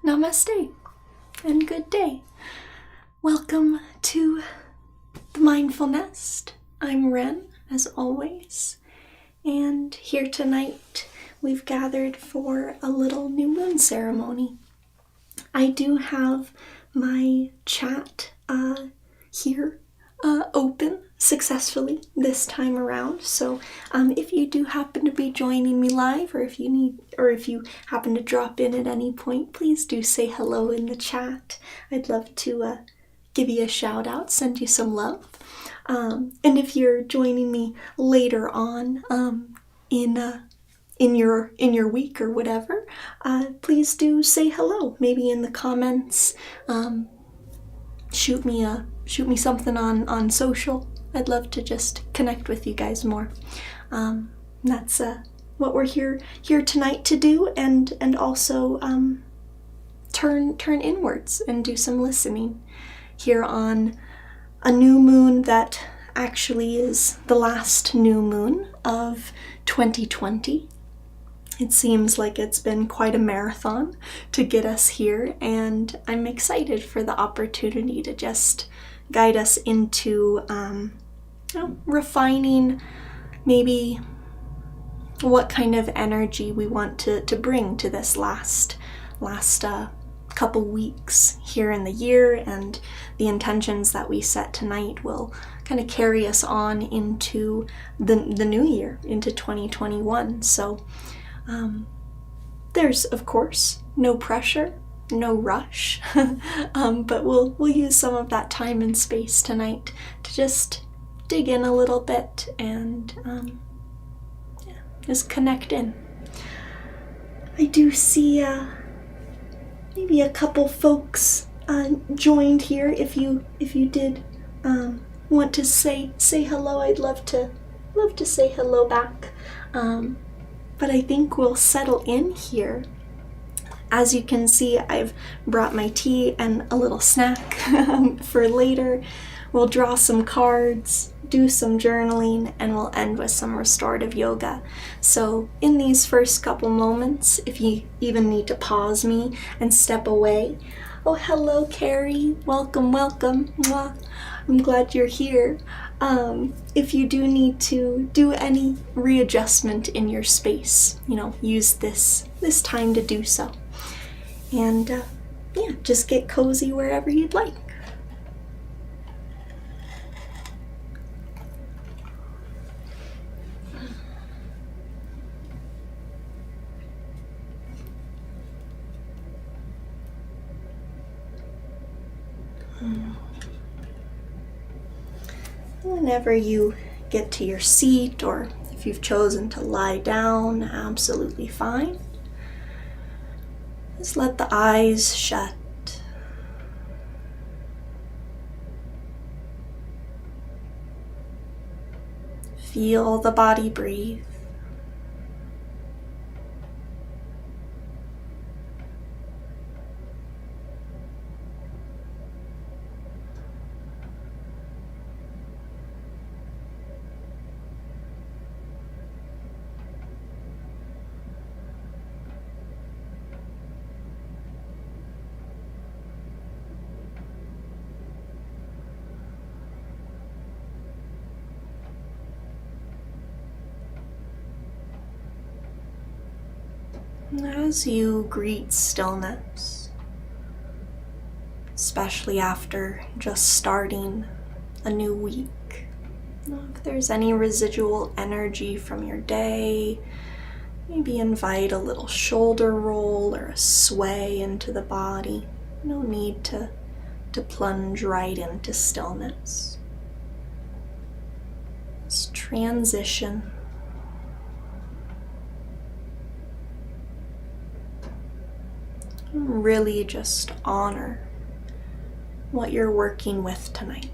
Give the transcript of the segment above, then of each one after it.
Namaste and good day. Welcome to the mindfulnest. I'm Ren, as always, and here tonight we've gathered for a little new moon ceremony. I do have my chat here open successfully this time around, so if you do happen to be joining me live, or if you happen to drop in at any point, please do say hello in the chat. I'd love to give you a shout out, send you some love. And if you're joining me later on in your week or whatever, please do say hello. Maybe in the comments, shoot me something on social. I'd love to just connect with you guys more. That's what we're here tonight to do, and also turn inwards and do some listening here on a new moon that actually is the last new moon of 2020. It seems like it's been quite a marathon to get us here, and I'm excited for the opportunity to just guide us into refining maybe what kind of energy we want to bring to this last couple weeks here in the year, and the intentions that we set tonight will kind of carry us on into the new year, into 2021. So there's, of course, no pressure, no rush, but we'll use some of that time and space tonight to just dig in a little bit and just connect in. I do see maybe a couple folks joined here. If you did want to say hello, I'd love to say hello back. But I think we'll settle in here. As you can see, I've brought my tea and a little snack for later. We'll draw some cards, do some journaling, and we'll end with some restorative yoga. So in these first couple moments, if you even need to pause me and step away. Oh, hello, Carrie. Welcome. Mwah. I'm glad you're here. If you do need to do any readjustment in your space, use this time to do so. And just get cozy wherever you'd like. Whenever you get to your seat, or if you've chosen to lie down, absolutely fine. Just let the eyes shut. Feel the body breathe. As you greet stillness, especially after just starting a new week, if there's any residual energy from your day, maybe invite a little shoulder roll or a sway into the body. No need to plunge right into stillness. Just transition. Really just honor what you're working with tonight.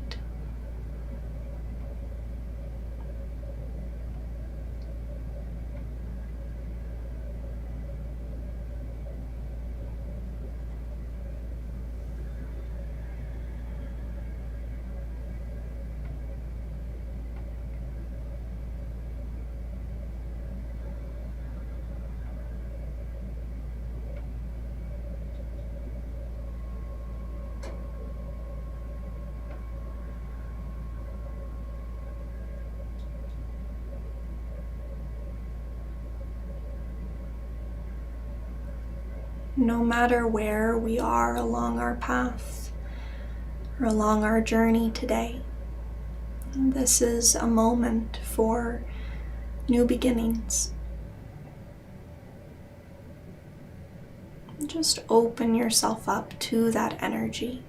no matter where we are along our path or along our journey today. This is a moment for new beginnings. Just open yourself up to that energy.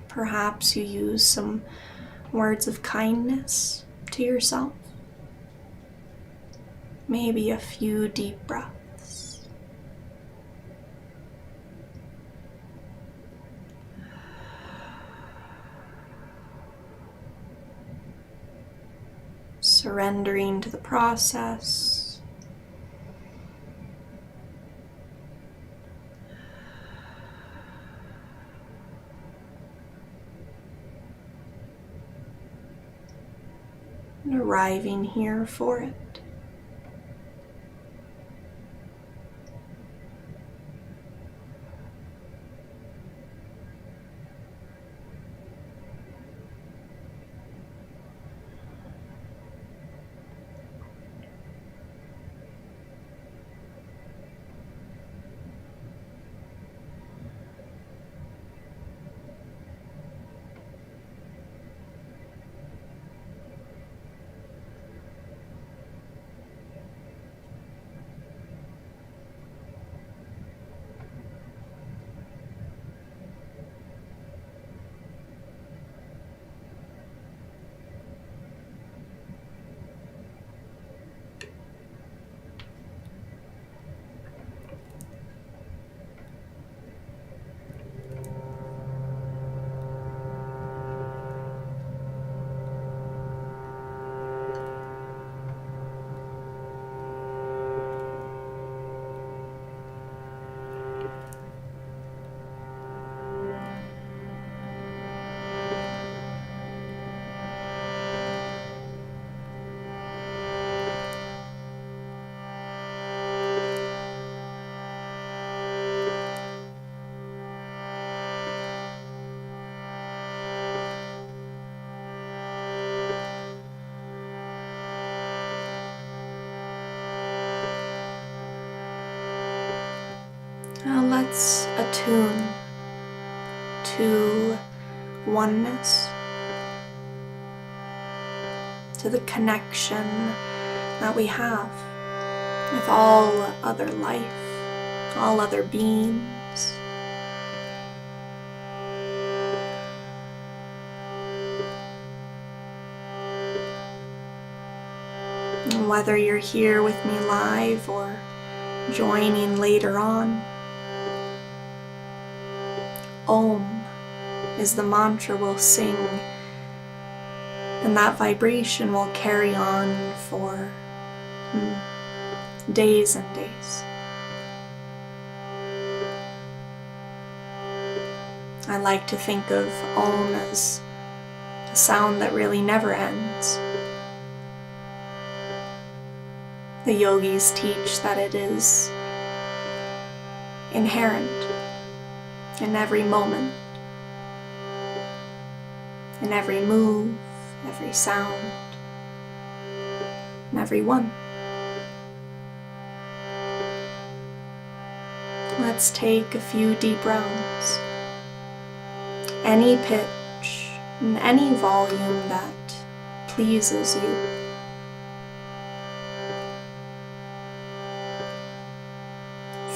Perhaps you use some words of kindness to yourself. Maybe a few deep breaths. Surrendering to the process. And arriving here for it. Now let's attune to oneness, to the connection that we have with all other life, all other beings. And whether you're here with me live or joining later on, Om is the mantra we'll sing, and that vibration will carry on for days and days. I like to think of Om as a sound that really never ends. The yogis teach that it is inherent in every moment, in every move, every sound, and every one. Let's take a few deep rounds. Any pitch and any volume that pleases you.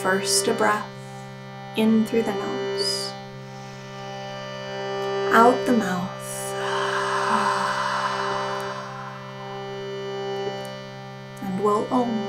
First a breath in through the nose, out the mouth, and we'll Om.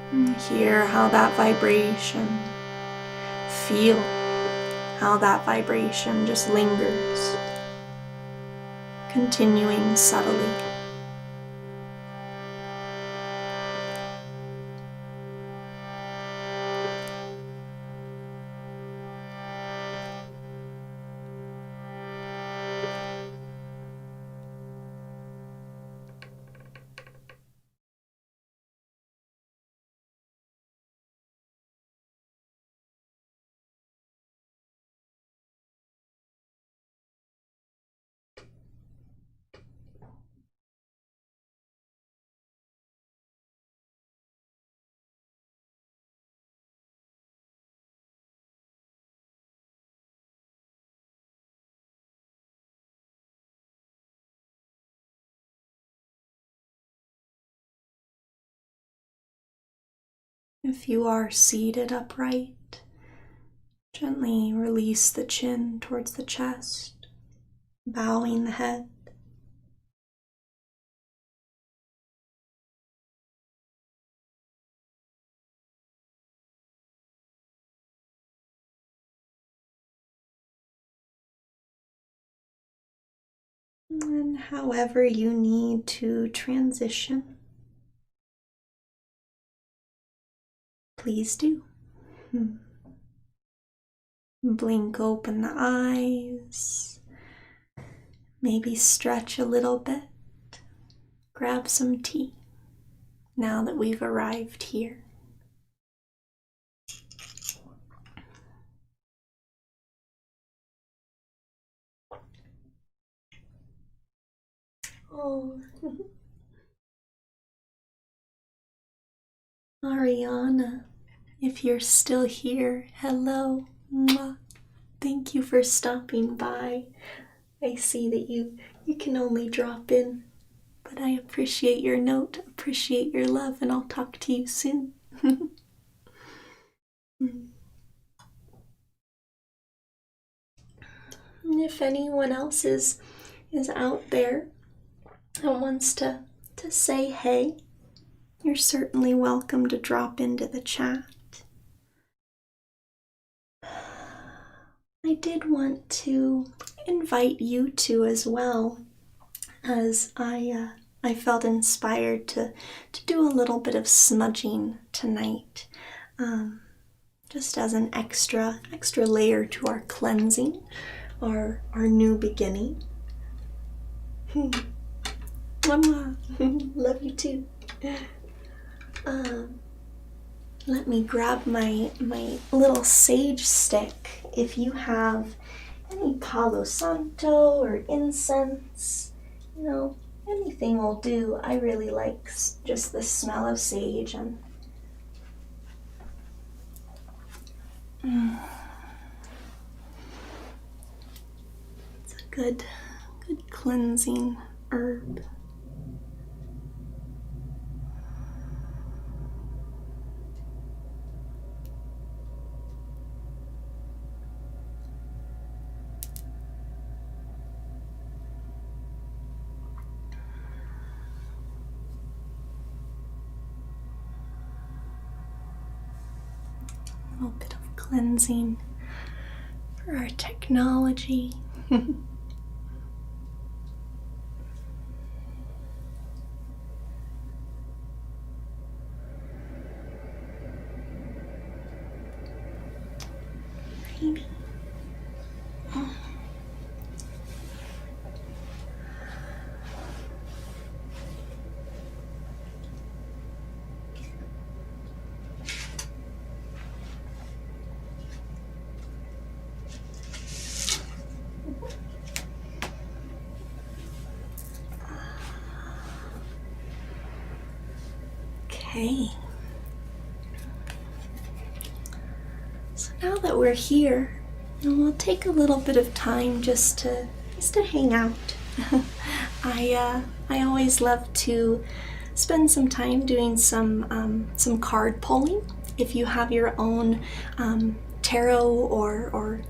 And hear how that vibration, feel how that vibration just lingers, continuing subtly. If you are seated upright, gently release the chin towards the chest, bowing the head. And however you need to transition, please do. Blink open the eyes, maybe stretch a little bit, grab some tea now that we've arrived here. Oh, Ariana, if you're still here, hello. Mwah. Thank you for stopping by. I see that you can only drop in, but I appreciate your note, appreciate your love, and I'll talk to you soon. And if anyone else is out there and wants to say hey, you're certainly welcome to drop into the chat. I did want to invite you to as well, as I felt inspired to do a little bit of smudging tonight, just as an extra layer to our cleansing, our new beginning. Mama, love you too. Let me grab my little sage stick. If you have any Palo Santo or incense, anything will do. I really like just the smell of sage, and it's a good cleansing herb. A little bit of cleansing for our technology. Maybe. Okay. So now that we're here, we'll take a little bit of time just to hang out. I always love to spend some time doing some card pulling. If you have your own tarot or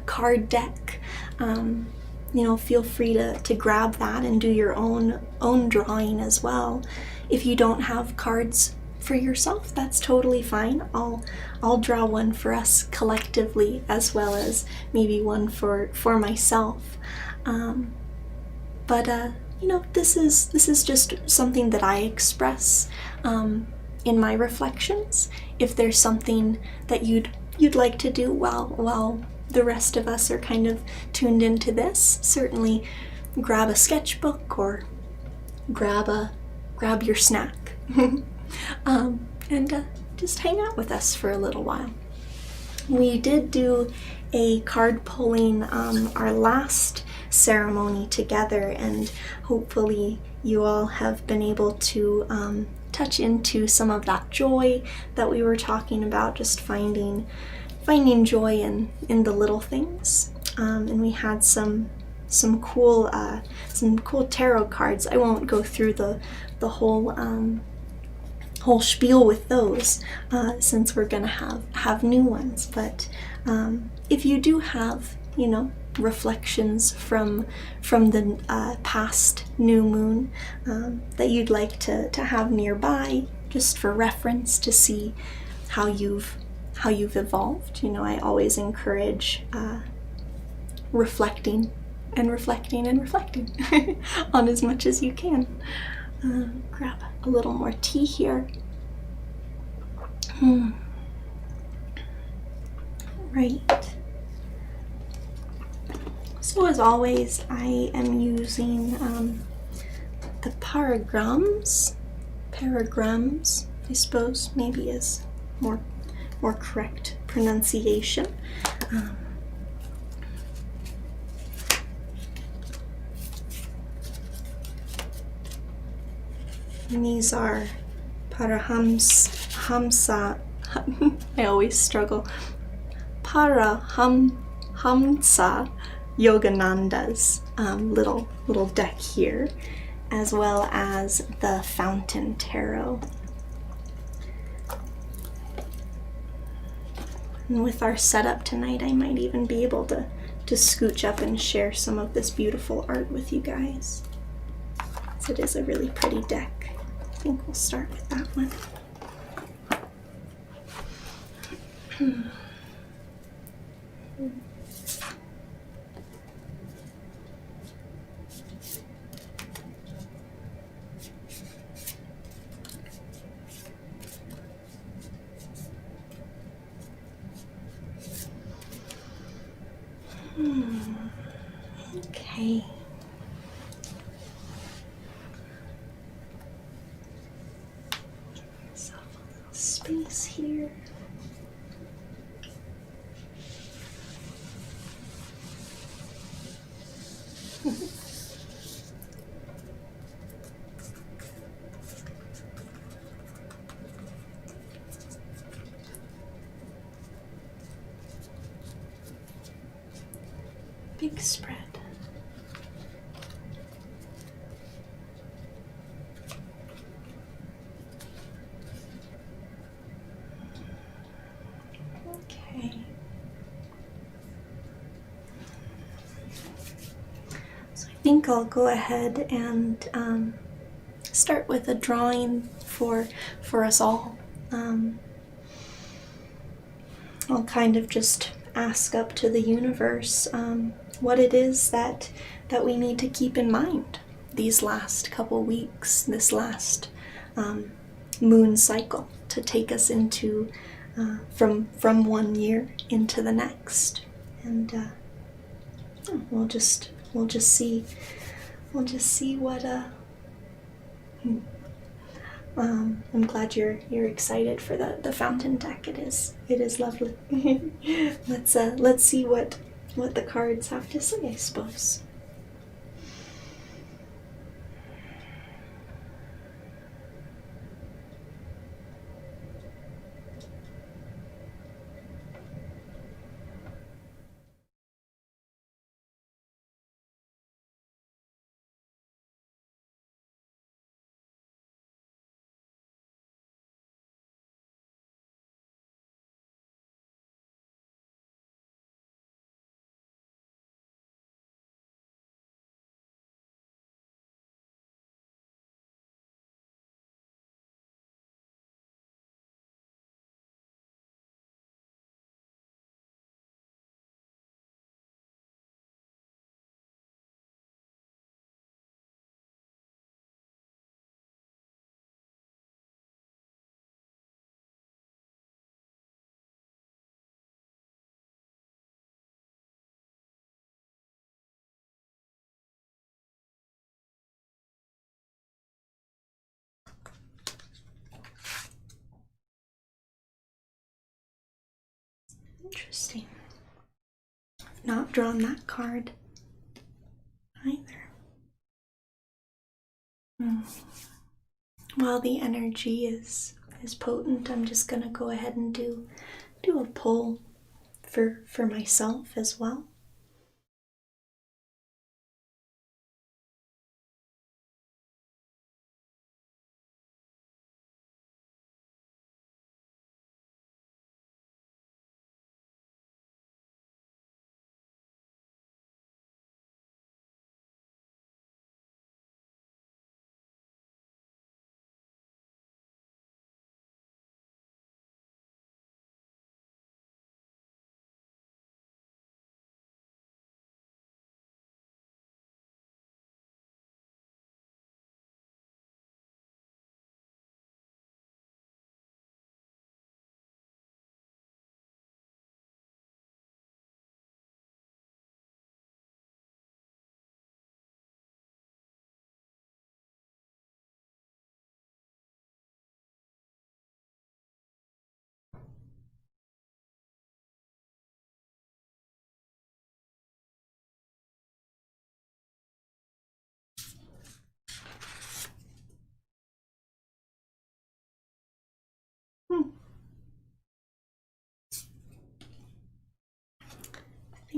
card deck, feel free to grab that and do your own drawing as well. If you don't have cards for yourself, that's totally fine. I'll draw one for us collectively, as well as maybe one for myself. But you know, this is just something that I express in my reflections. If there's something that you'd like to do while the rest of us are kind of tuned into this, certainly grab a sketchbook or grab your snack and just hang out with us for a little while. We did do a card pulling our last ceremony together, and hopefully you all have been able to touch into some of that joy that we were talking about, just finding joy in the little things. And we had some cool tarot cards. I won't go through the whole spiel with those since we're gonna have new ones. But if you do have, you know, reflections from the past new moon that you'd like to have nearby, just for reference to see how you've evolved, you know, I always encourage reflecting and reflecting and reflecting on as much as you can. Grab a little more tea here. Right. So as always, I am using the paragrams, I suppose maybe is more correct pronunciation. And these are Parahamsa, I always struggle, Parahamsa Yogananda's little deck here, as well as the Fountain Tarot. And with our setup tonight, I might even be able to scooch up and share some of this beautiful art with you guys. So it is a really pretty deck. I think we'll start with that one. Okay. Myself a little space here. Big spread. Okay. So I think I'll go ahead and start with a drawing for us all. I'll kind of just ask up to the universe what it is that we need to keep in mind these last couple weeks, this last moon cycle, to take us into from 1 year into the next. And we'll just see what I'm glad you're excited for the fountain deck. It is lovely. Let's see what the cards have to say, I suppose. Interesting. I've not drawn that card either. While the energy is potent, I'm just gonna go ahead and do a pull for myself as well.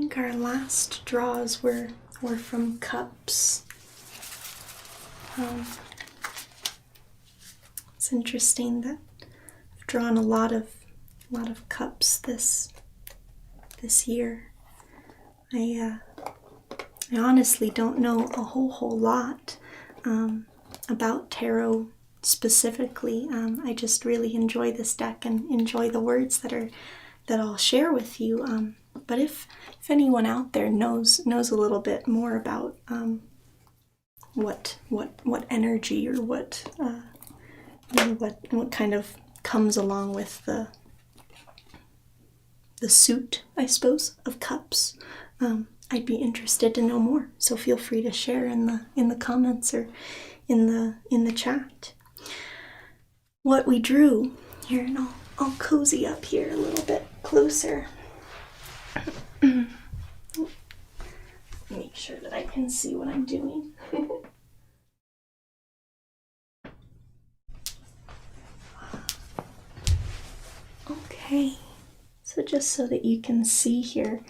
I think our last draws were from cups. It's interesting that I've drawn a lot of cups this year. I honestly don't know a whole lot about tarot specifically. I just really enjoy this deck and enjoy the words that I'll share with you. But if anyone out there knows a little bit more about what energy or what kind of comes along with the suit, I suppose, of cups, I'd be interested to know more. So feel free to share in the comments or in the chat. What we drew here, and I'll cozy up here a little bit closer. Make sure that I can see what I'm doing. Okay, so just so that you can see here,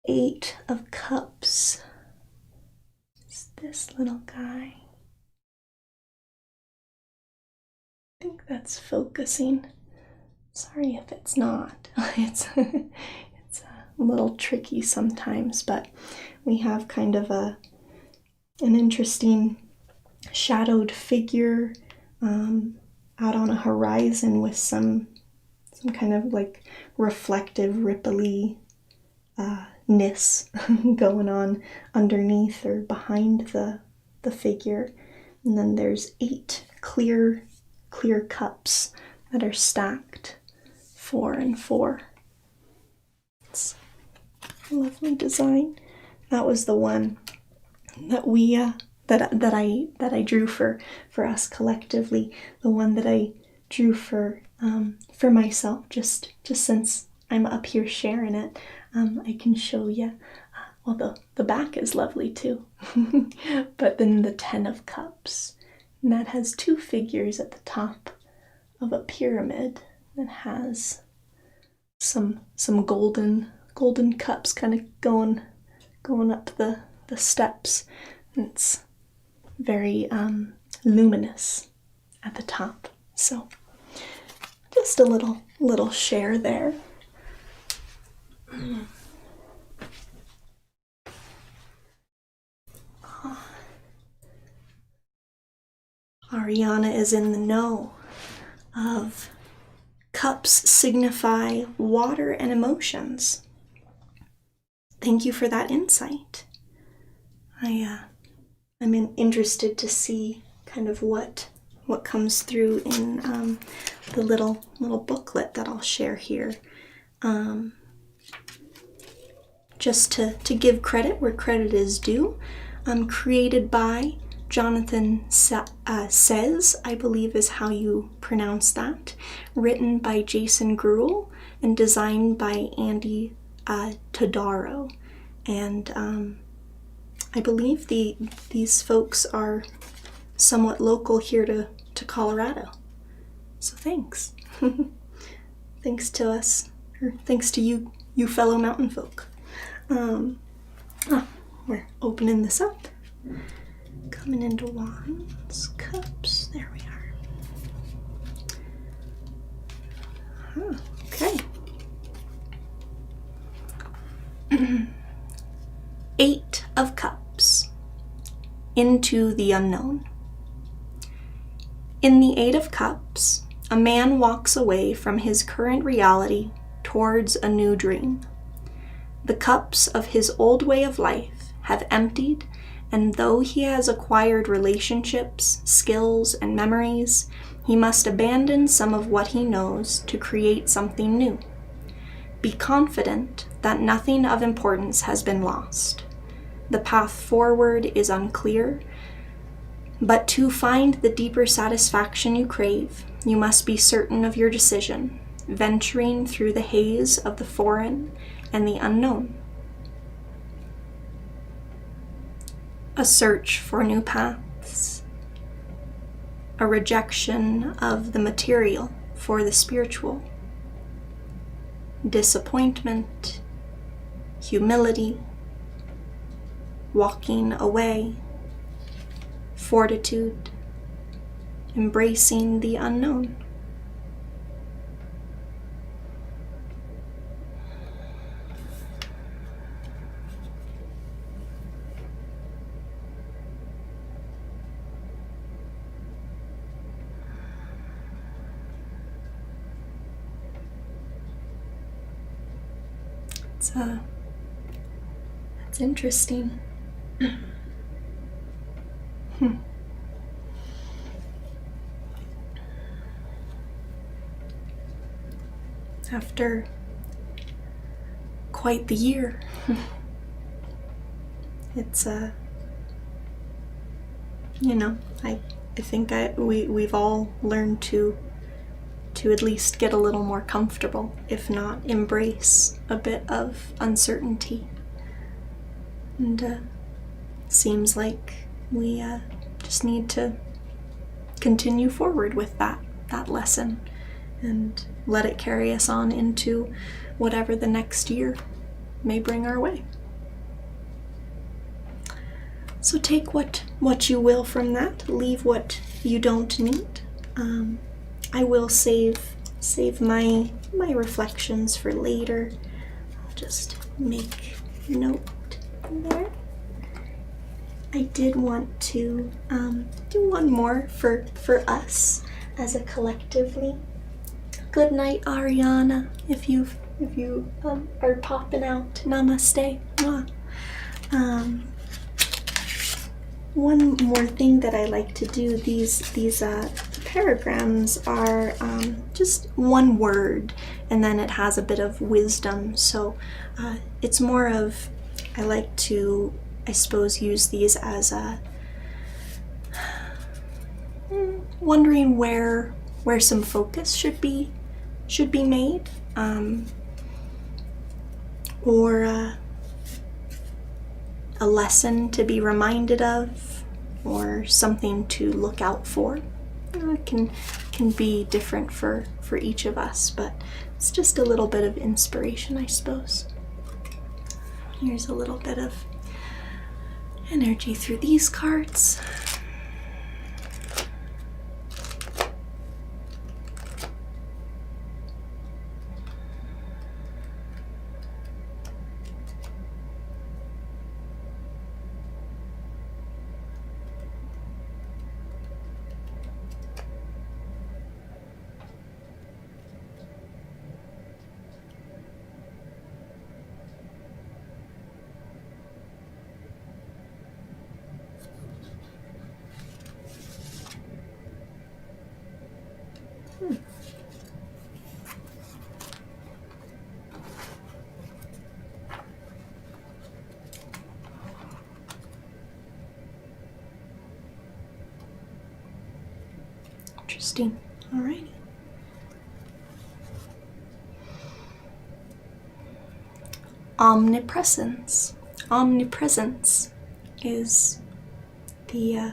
8 of Cups. It's this little guy. I think that's focusing. Sorry if it's not. It's a little tricky sometimes, but we have kind of an interesting shadowed figure out on a horizon with some kind of like reflective, ripply ness going on underneath or behind the figure. And then there's 8 clear cups that are stacked 4 and 4. It's a lovely design. That was the one that we that I drew for us collectively. The one that I drew for myself, just since I'm up here sharing it, I can show you. Well, the back is lovely too. But then the 10 of Cups, and that has 2 figures at the top of a pyramid that has some golden cups kind of going up the steps. And it's very luminous at the top. So just a little share there. Ariana is in the know of cups signify water and emotions. Thank you for that insight. I'm interested to see kind of what comes through in the little booklet that I'll share here. Just to give credit where credit is due, created by Jonathan Says, I believe is how you pronounce that, written by Jason Gruel, and designed by Andy Todaro. And I believe these folks are somewhat local here to Colorado. So thanks. Thanks to us, or thanks to you fellow mountain folk. We're opening this up. Coming into wands, cups, there we are. Okay. 8 of Cups. Into the unknown. In the 8 of Cups, a man walks away from his current reality towards a new dream. The cups of his old way of life have emptied, and though he has acquired relationships, skills, and memories, he must abandon some of what he knows to create something new. Be confident that nothing of importance has been lost. The path forward is unclear, but to find the deeper satisfaction you crave, you must be certain of your decision, venturing through the haze of the foreign and the unknown. A search for new paths, a rejection of the material for the spiritual, disappointment, humility, walking away, fortitude, embracing the unknown. It's interesting. After quite the year, it's I think we've all learned to at least get a little more comfortable, if not embrace a bit of uncertainty. And seems like we just need to continue forward with that lesson and let it carry us on into whatever the next year may bring our way. So take what you will from that, leave what you don't need. I will save my reflections for later. I'll just make note there. I did want to do one more for us as a collectively. Good night, Ariana. If you are popping out, namaste. One more thing that I like to do. These paragrams are just one word, and then it has a bit of wisdom. So it's more of, I like to, I suppose, use these as a wondering where some focus should be made, or a lesson to be reminded of, or something to look out for. It can be different for each of us, but it's just a little bit of inspiration, I suppose. Here's a little bit of energy through these cards. Interesting. Alrighty. omnipresence. Omnipresence is the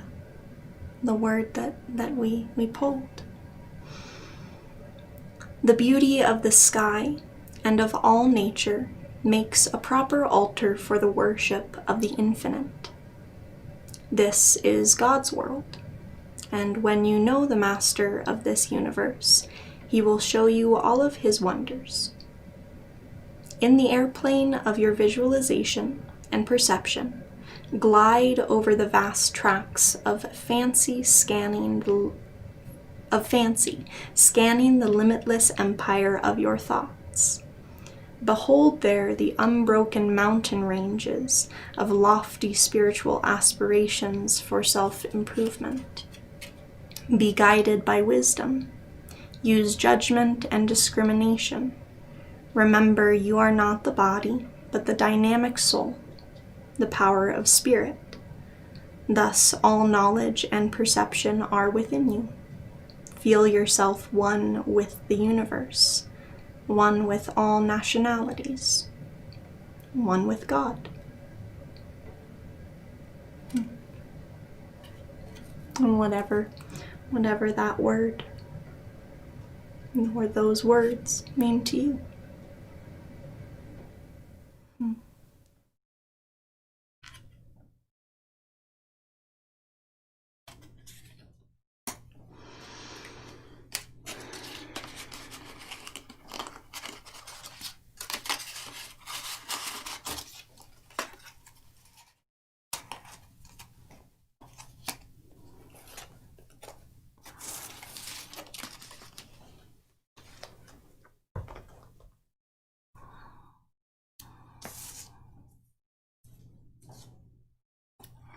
word that we pulled. The beauty of the sky and of all nature makes a proper altar for the worship of the infinite. This is God's world, and when you know the master of this universe, he will show you all of his wonders. In the airplane of your visualization and perception, glide over the vast tracts of fancy, scanning the limitless empire of your thoughts. Behold there the unbroken mountain ranges of lofty spiritual aspirations for self-improvement. Be guided by wisdom. Use judgment and discrimination. Remember, you are not the body, but the dynamic soul, the power of spirit. Thus, all knowledge and perception are within you. Feel yourself one with the universe, one with all nationalities, one with God. And whatever that word or those words mean to you.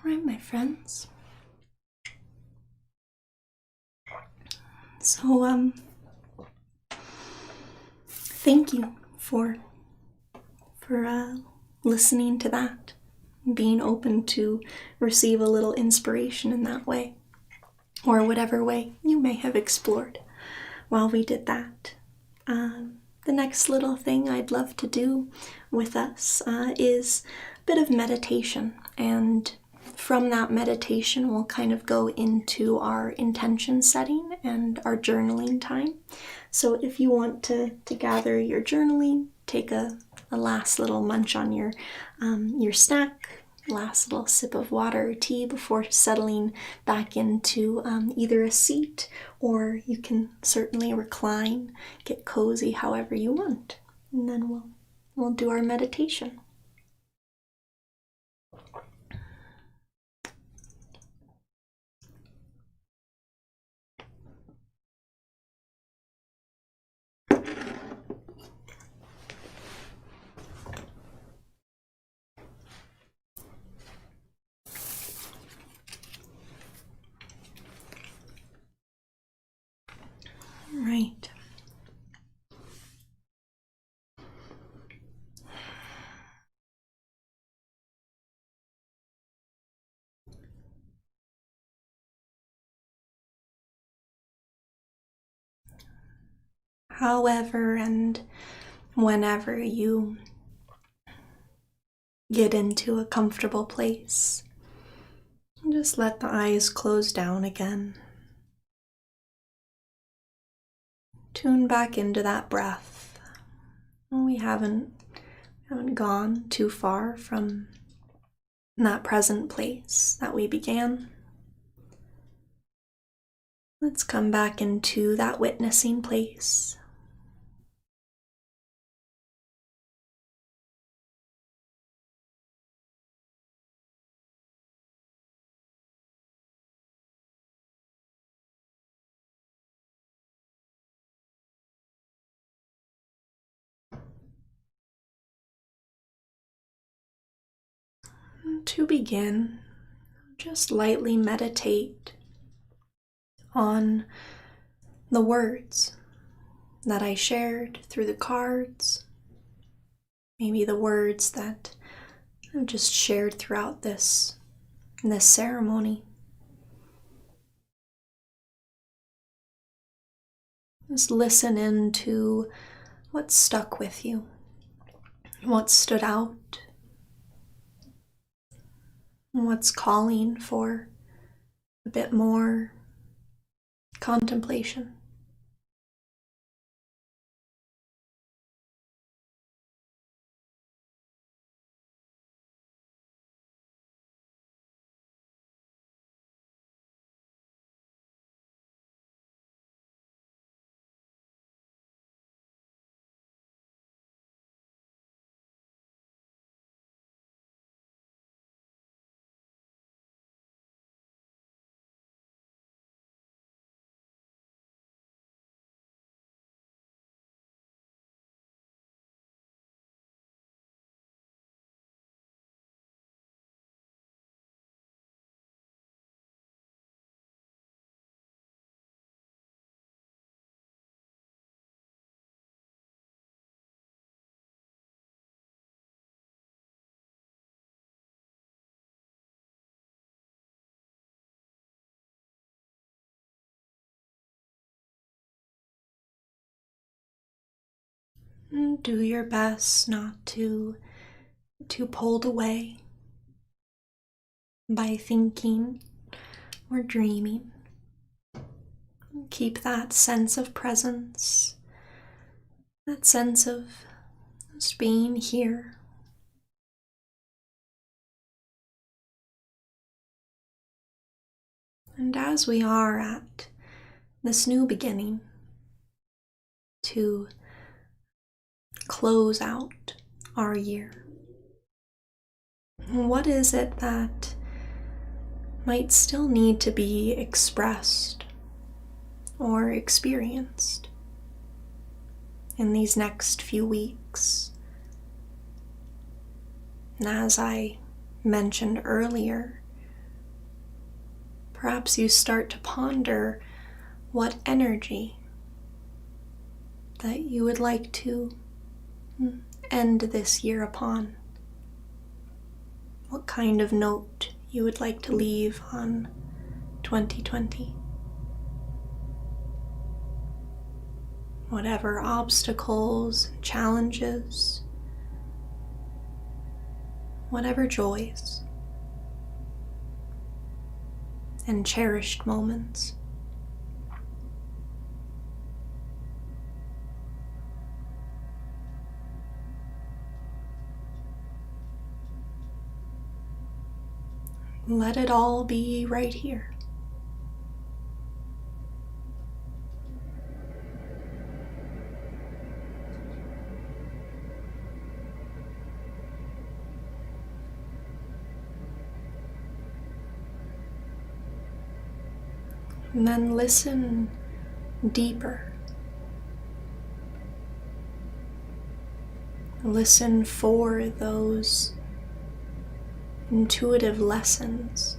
All right, my friends. So, thank you for listening to that, being open to receive a little inspiration in that way, or whatever way you may have explored while we did that. The next little thing I'd love to do with us is a bit of meditation, and from that meditation we'll kind of go into our intention setting and our journaling time. So if you want to gather your journaling, take a last little munch on your snack, last little sip of water or tea before settling back into either a seat, or you can certainly recline, get cozy however you want, and then we'll do our meditation. Right. However and whenever you get into a comfortable place, just let the eyes close down again. Tune back into that breath. We haven't gone too far from that present place that we began. Let's come back into that witnessing place. To begin, just lightly meditate on the words that I shared through the cards, maybe the words that I've just shared throughout this ceremony. Just listen in to what stuck with you, what stood out, what's calling for a bit more contemplation. And do your best not to pulled away by thinking or dreaming. Keep that sense of presence, that sense of just being here. And as we are at this new beginning, to close out our year, what is it that might still need to be expressed or experienced in these next few weeks? And as I mentioned earlier, perhaps you start to ponder what energy that you would like to end this year upon. What kind of note you would like to leave on 2020. Whatever obstacles, challenges, whatever joys and cherished moments. Let it all be right here. And then listen deeper. Listen for those intuitive lessons.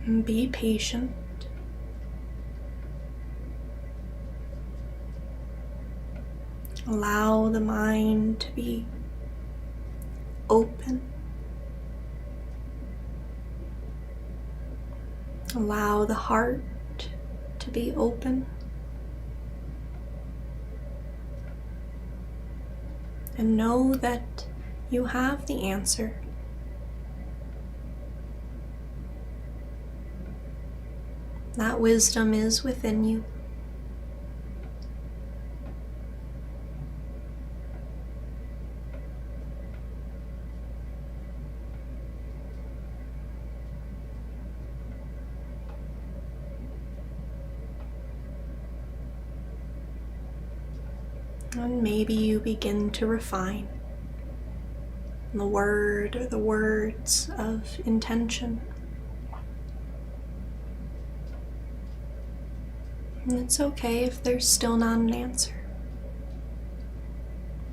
And be patient. Allow the mind to be open. Allow the heart to be open. And know that you have the answer. That wisdom is within you. And maybe you begin to refine the word or the words of intention. And it's okay if there's still not an answer.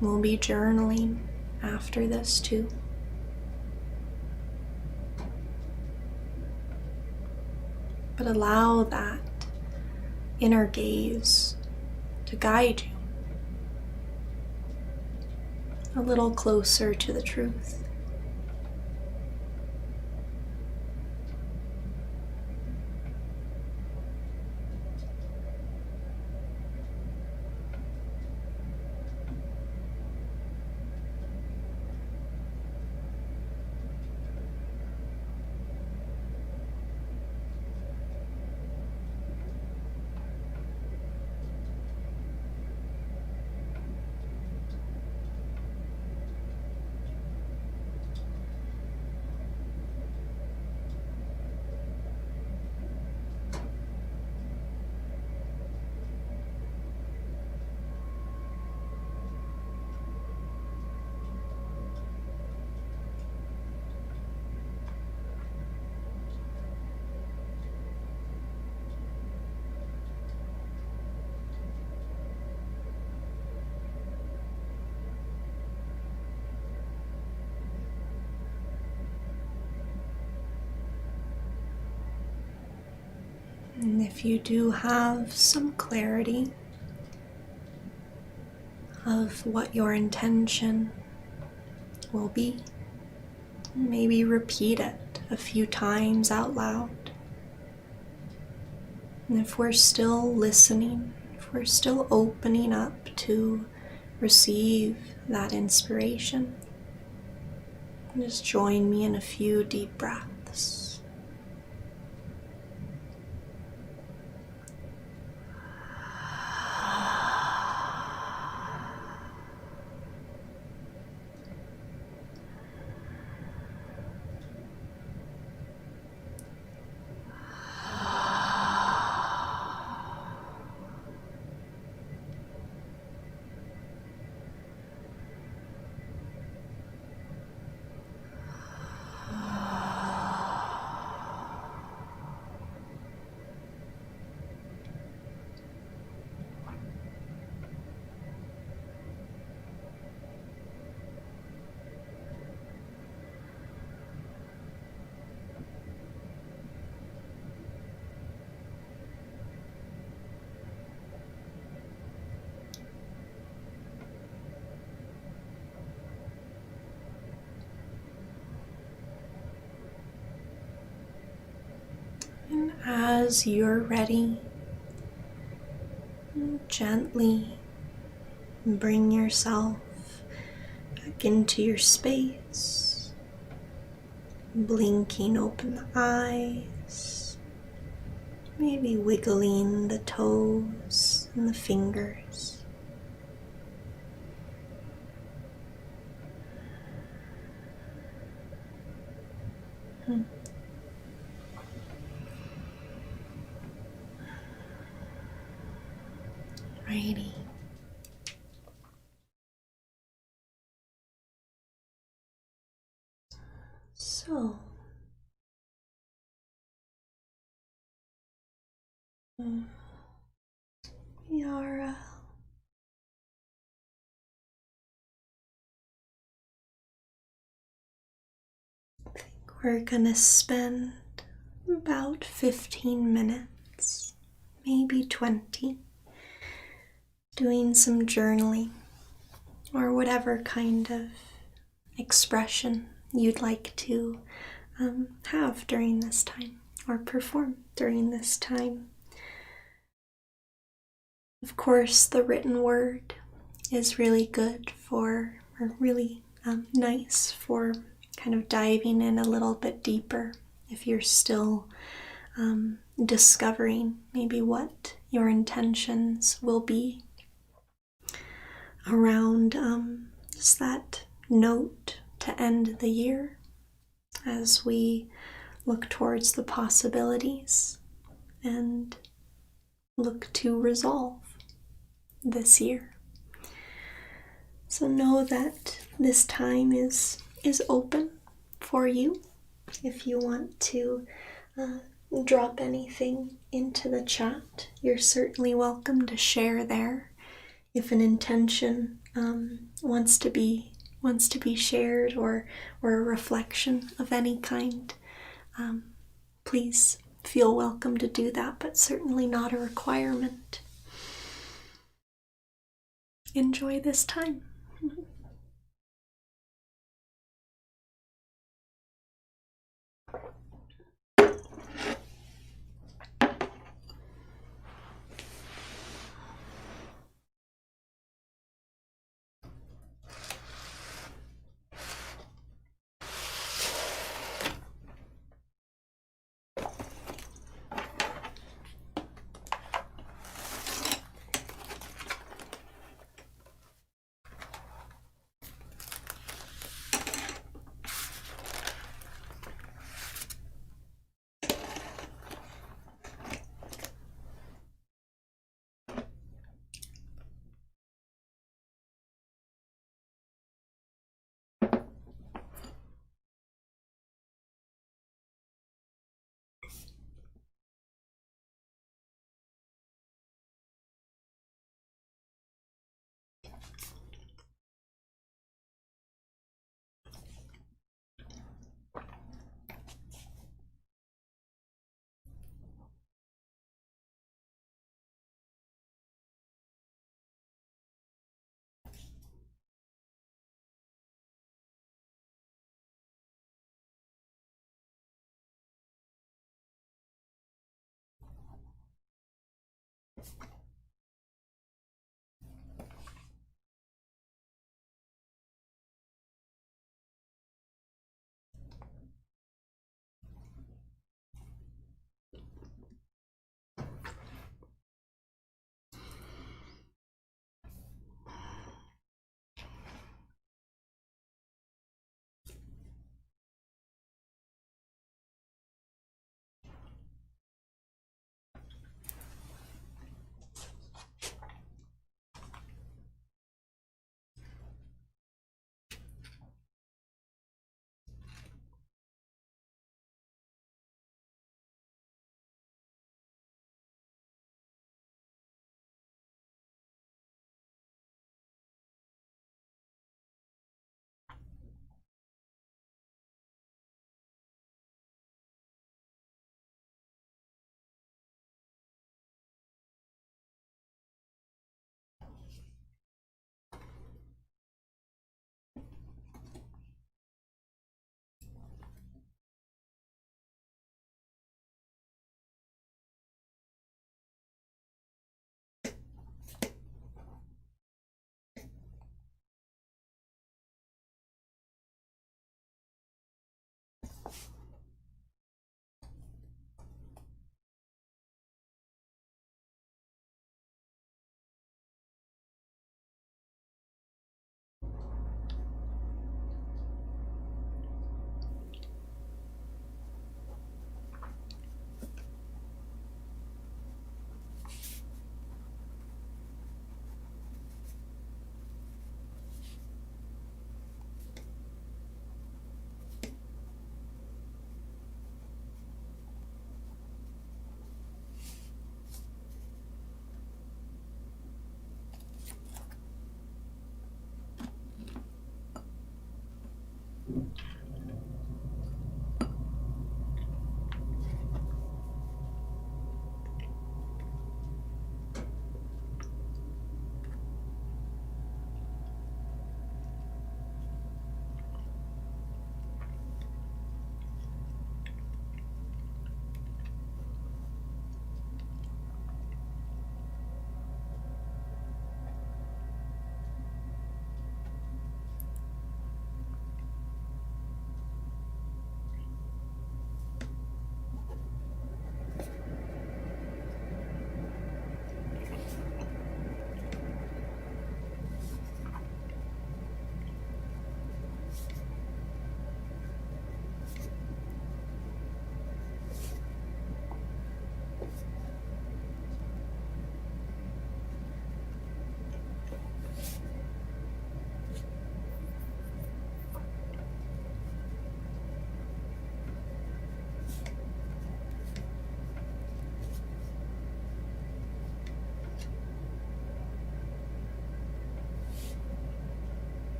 We'll be journaling after this too. But allow that inner gaze to guide you a little closer to the truth. And if you do have some clarity of what your intention will be, maybe repeat it a few times out loud. And if we're still listening, if we're still opening up to receive that inspiration, just join me in a few deep breaths. And as you're ready, gently bring yourself back into your space, blinking open the eyes, maybe wiggling the toes and the fingers. Righty. So, we are I think we're gonna spend about 15 minutes, maybe 20, doing some journaling or whatever kind of expression you'd like to have during this time or perform during this time. Of course, the written word is really good for, or really nice for kind of diving in a little bit deeper if you're still discovering maybe what your intentions will be around just that note to end the year as we look towards the possibilities and look to resolve this year. So know that this time is open for you if you want to drop anything into the chat. You're certainly welcome to share there. If an intention wants to be shared, or a reflection of any kind, please feel welcome to do that, but certainly not a requirement. Enjoy this time.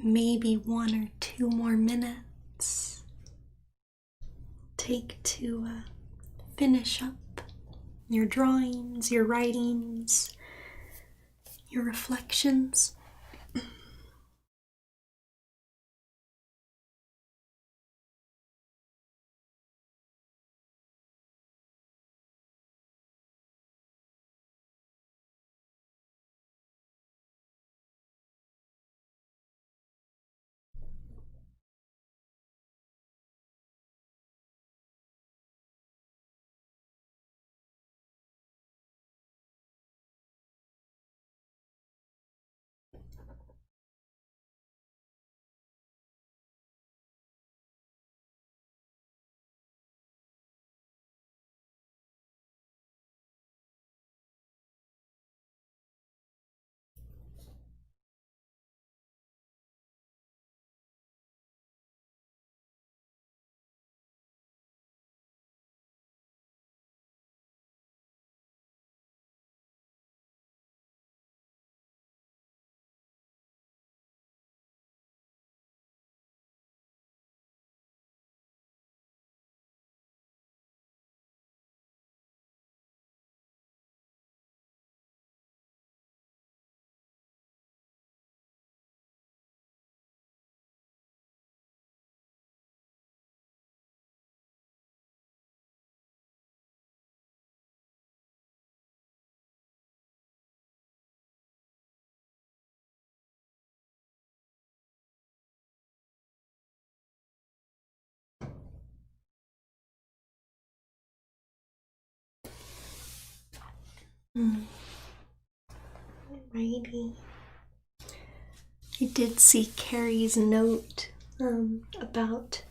Maybe 1 or 2 more minutes take to finish up your drawings, your writings, your reflections. Alrighty. I did see Carrie's note about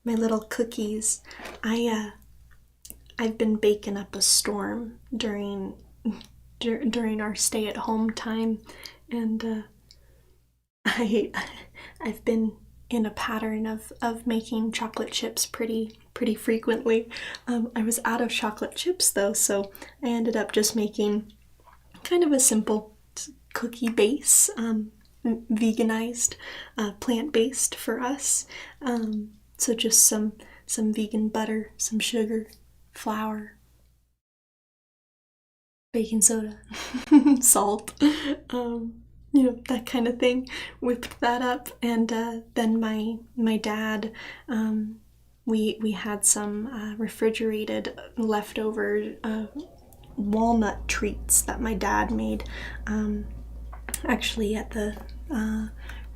my little cookies. I've been baking up a storm during our stay-at-home time, and I've been in a pattern of making chocolate chips pretty frequently. I was out of chocolate chips though, so I ended up just making kind of a simple cookie base, veganized, plant-based for us. So just some vegan butter, some sugar, flour, baking soda, salt, that kind of thing. Whipped that up, and then my dad, we had some refrigerated leftover walnut treats that my dad made, actually at the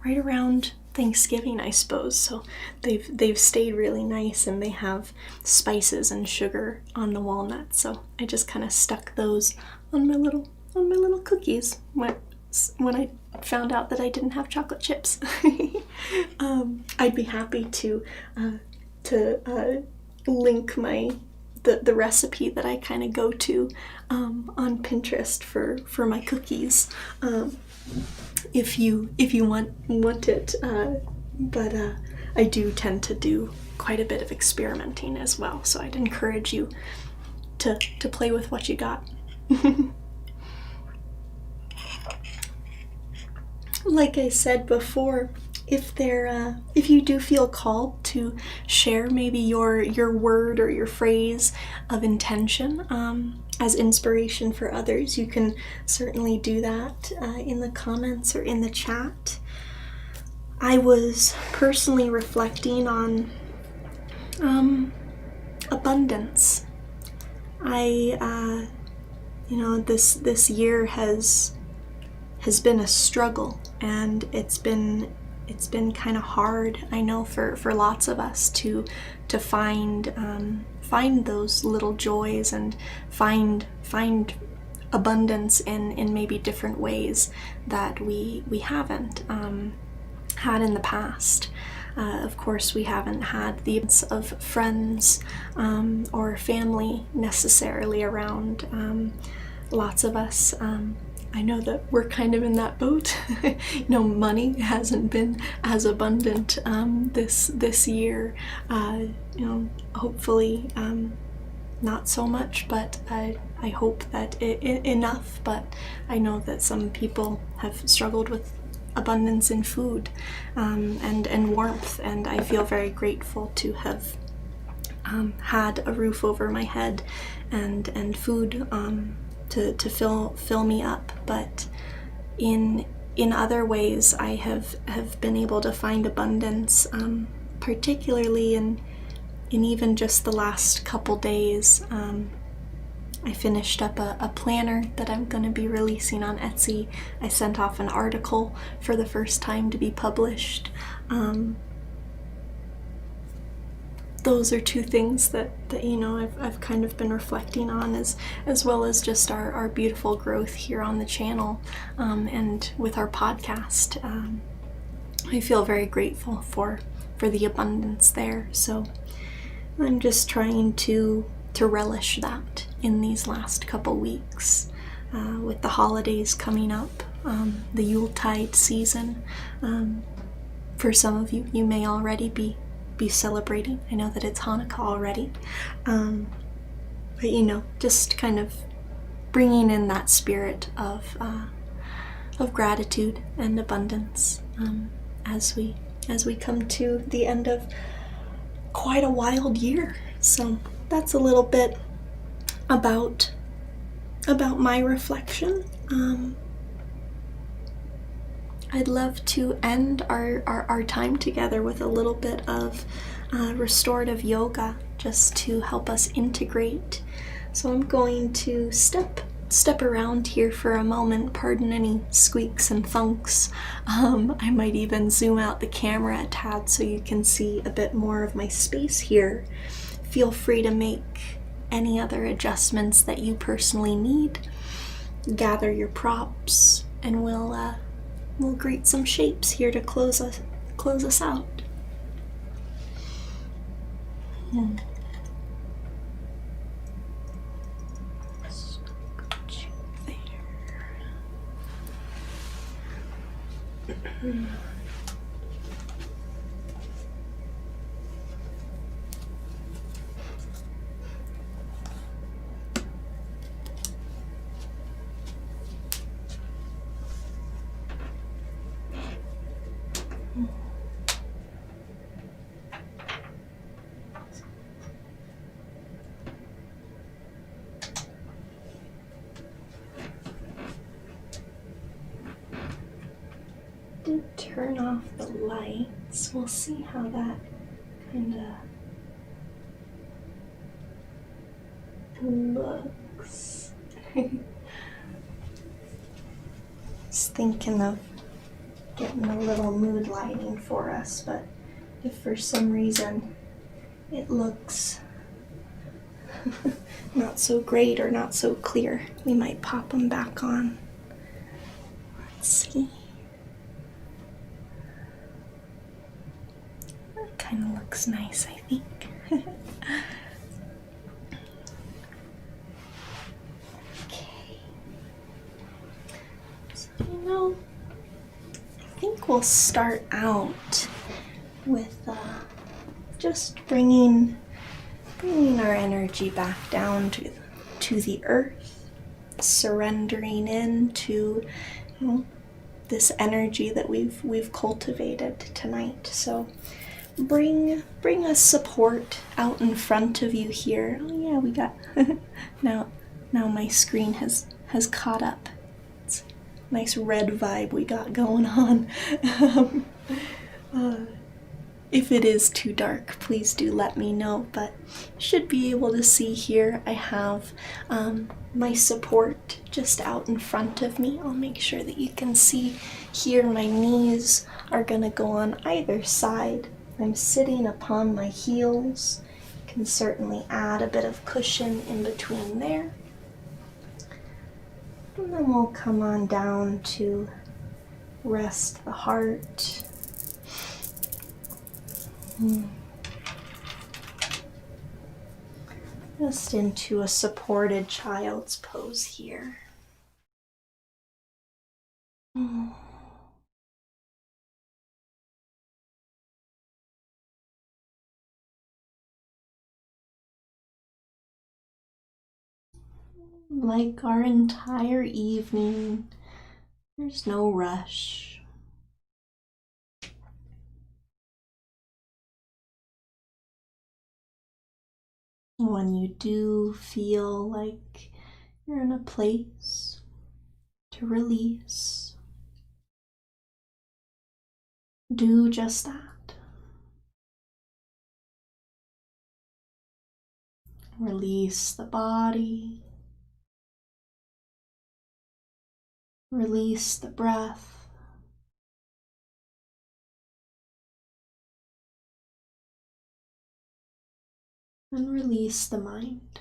right around Thanksgiving, I suppose. So they've stayed really nice, and they have spices and sugar on the walnuts. So I just kind of stuck those on my little cookies when I found out that I didn't have chocolate chips. I'd be happy to link the recipe that I kind of go to on Pinterest for my cookies, if you want it. But I do tend to do quite a bit of experimenting as well, so I'd encourage you to play with what you got. Like I said before, if you do feel called to share maybe your word or your phrase of intention as inspiration for others, you can certainly do that in the comments or in the chat. I was personally reflecting on abundance. This year has been a struggle, and it's been kind of hard, I know, for lots of us to find those little joys and find abundance in maybe different ways that we haven't had in the past. Of course, we haven't had the of friends or family necessarily around. Lots of us, I know that we're kind of in that boat. Money hasn't been as abundant this year. Hopefully not so much, but I hope that enough. But I know that some people have struggled with abundance in food and warmth, and I feel very grateful to have had a roof over my head and food to fill me up. But in other ways, I have been able to find abundance, particularly in even just the last couple days. I finished up a planner that I'm going to be releasing on Etsy. I sent off an article for the first time to be published. Those are two things that I've kind of been reflecting on, as well as just our beautiful growth here on the channel, and with our podcast. I feel very grateful for the abundance there. So I'm just trying to relish that in these last couple weeks, with the holidays coming up, the Yuletide season. For some of you, you may already be celebrating. I know that it's Hanukkah already, but just kind of bringing in that spirit of gratitude and abundance as we come to the end of quite a wild year. So that's a little bit about my reflection. I'd love to end our time together with a little bit of restorative yoga, just to help us integrate. So I'm going to step around here for a moment. Pardon any squeaks and thunks. I might even zoom out the camera a tad so you can see a bit more of my space here. Feel free to make any other adjustments that you personally need. gather your props, and we'll greet some shapes here to close us out. Hmm. There. Did turn off the lights. We'll see how that kind of looks. Just thinking of getting a little mood lighting for us, but if for some reason it looks not so great or not so clear, we might pop them back on. Let's see. That kind of looks nice, I think. Okay. So, I think we'll start out with just bringing our energy back down to the earth, surrendering into this energy that we've cultivated tonight. So bring a support out in front of you here. Oh yeah, we got now my screen has caught up. It's a nice red vibe we got going on. If it is too dark, please do let me know, but you should be able to see here I have my support just out in front of me. I'll make sure that you can see here my knees are gonna go on either side. I'm sitting upon my heels. You can certainly add a bit of cushion in between there. And then we'll come on down to rest the heart. Just into a supported child's pose here. Like our entire evening, there's no rush. When you do feel like you're in a place to release, do just that. Release the body, release the breath, and release the mind.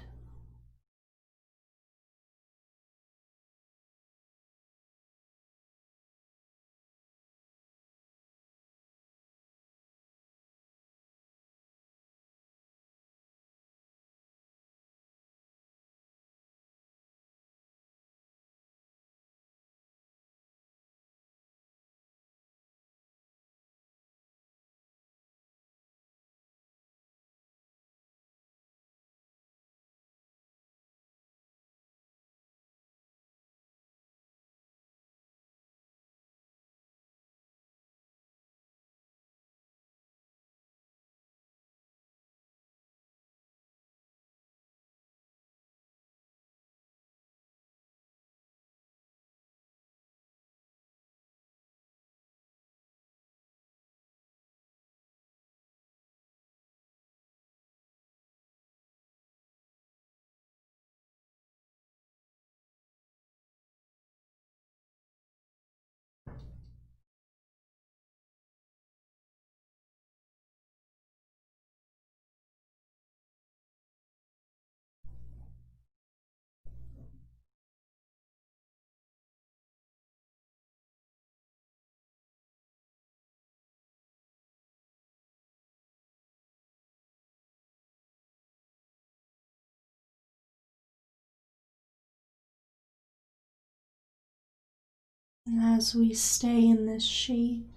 And as we stay in this shape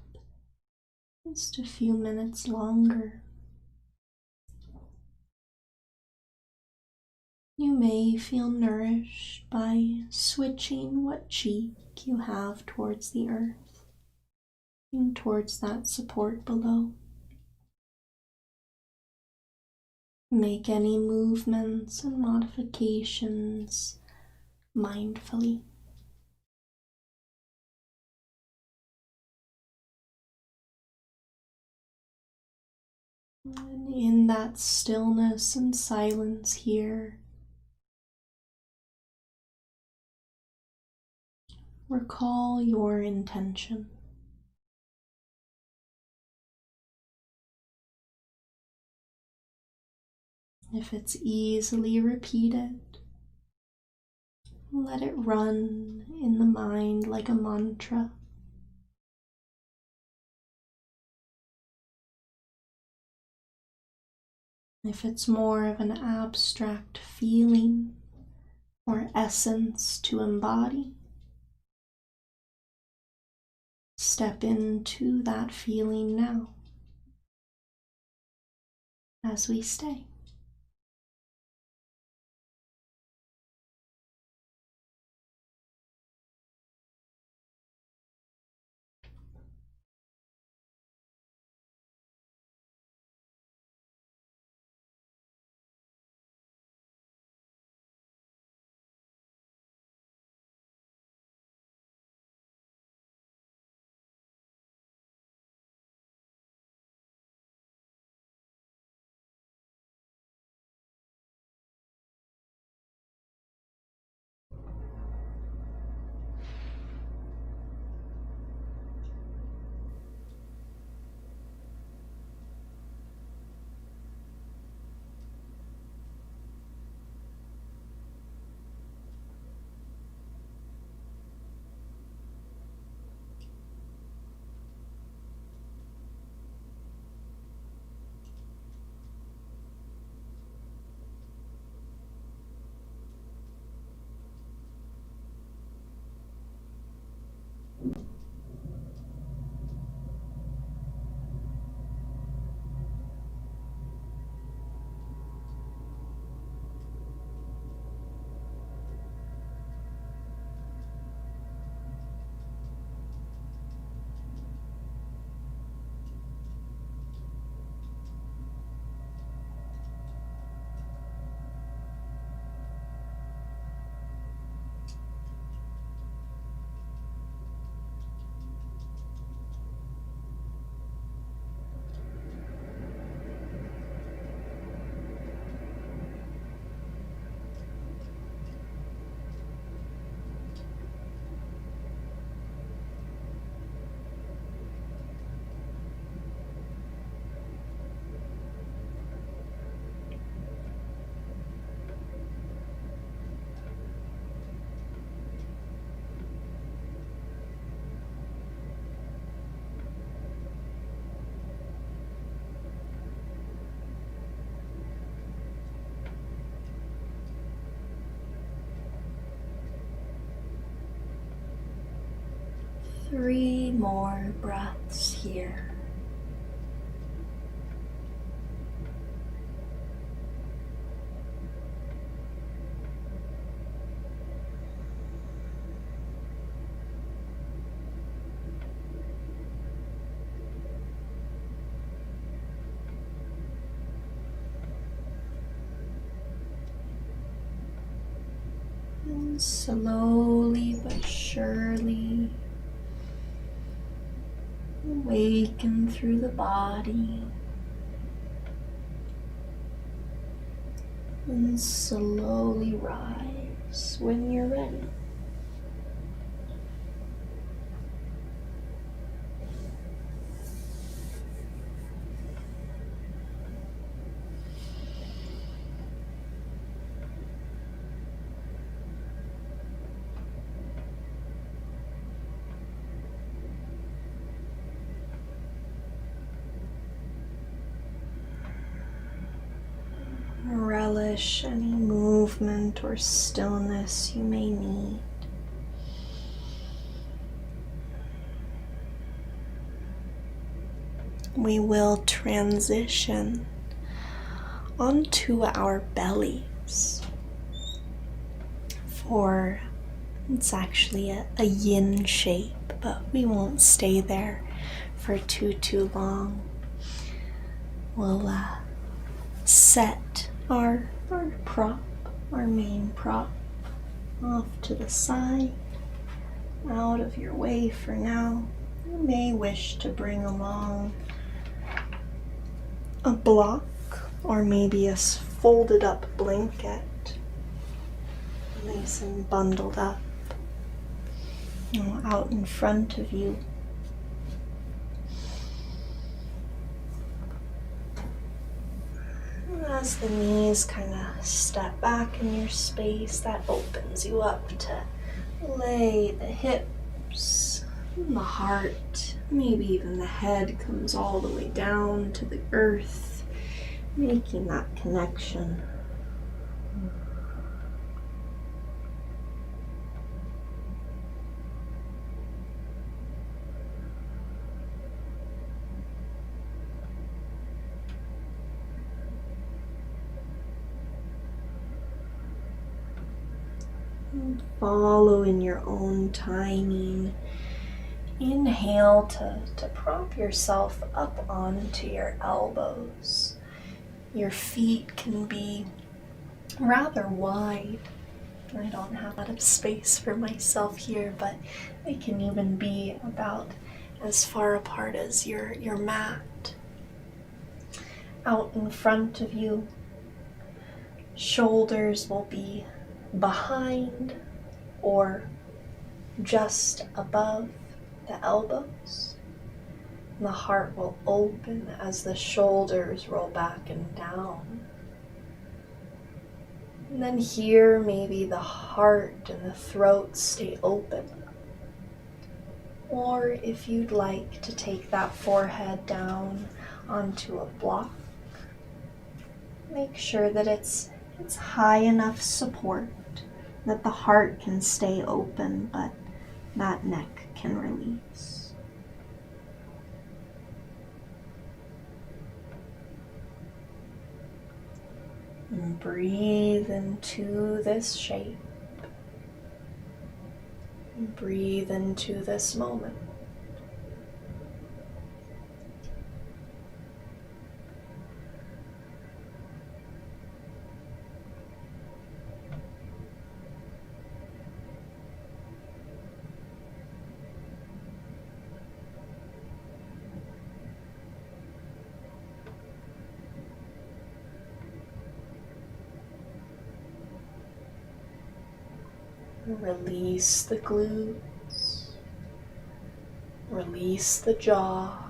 just a few minutes longer, you may feel nourished by switching what cheek you have towards the earth and towards that support below. Make any movements and modifications mindfully. And in that stillness and silence here, recall your intention. If it's easily repeated, let it run in the mind like a mantra. If it's more of an abstract feeling or essence to embody, step into that feeling now as we stay. Three more breaths here. And slowly but surely awaken through the body and slowly rise when you're ready. Relish any movement or stillness you may need. we will transition onto our bellies. For it's actually a yin shape, but we won't stay there for too long. We'll set our prop, our main prop, off to the side, out of your way for now. You may wish to bring along a block or maybe a folded up blanket, nice and bundled up, out in front of you. As the knees kind of step back in your space, that opens you up to lay the hips, and the heart, maybe even the head comes all the way down to the earth, making that connection. And follow in your own timing. Inhale to prop yourself up onto your elbows. Your feet can be rather wide. I don't have a lot of space for myself here, but they can even be about as far apart as your mat. Out in front of you, shoulders will be behind or just above the elbows. The heart will open as the shoulders roll back and down. And then here, maybe the heart and the throat stay open. Or if you'd like to take that forehead down onto a block, make sure that it's high enough support that the heart can stay open, but that neck can release. And breathe into this shape. And breathe into this moment. Release the glutes, release the jaw.